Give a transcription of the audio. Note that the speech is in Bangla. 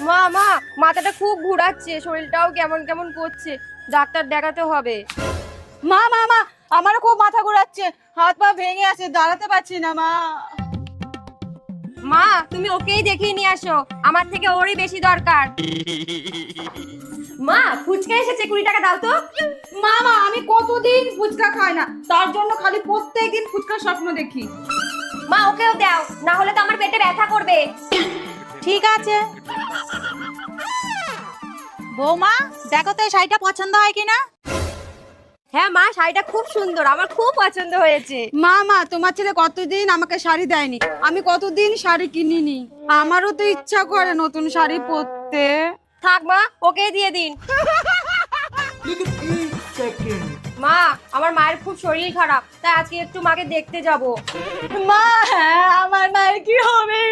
মা মা মাথাটা খুব ঘোরাচ্ছে, শরীরটাও কেমন কেমন করছে, ডাক্তার দেখাতে হবে। মা মা মা আমারও খুব মাথা ঘোরাচ্ছে, হাত পা ভেঙে আছে, দাঁড়াতে পারছি না মা। মা তুমি ওকেই দেখিয়ে নিয়ে আসো, আমার থেকে ওরই বেশি দরকার। মা ফুচকা এসেছে, 20 টাকা দাও তো। মা মা আমি কতদিন ফুচকা খাই না, তার জন্য খালি প্রত্যেকদিন ফুচকার স্বপ্ন দেখি। মা ওকেও দাও, না হলে তো আমার পেটে ব্যথা করবে। ঠিক আছে। বৌমা দেখো তো এই শাড়িটা পছন্দ হয় কিনা। হ্যাঁ মা, শাড়িটা খুব সুন্দর, আমার খুব পছন্দ হয়েছে। মা মা তোমার ছেলে কতদিন আমাকে শাড়ি দেয়নি, আমি কতদিন শাড়ি কিনিনি, আমারও তো ইচ্ছা করে নতুন শাড়ি পরতে। থাক মা, ওকেই দিয়ে দিন। মা আমার মায়ের খুব শরীর খারাপ, তাই আজকে একটু মাকে দেখতে যাব। মা আমার মায়ের কি হবে?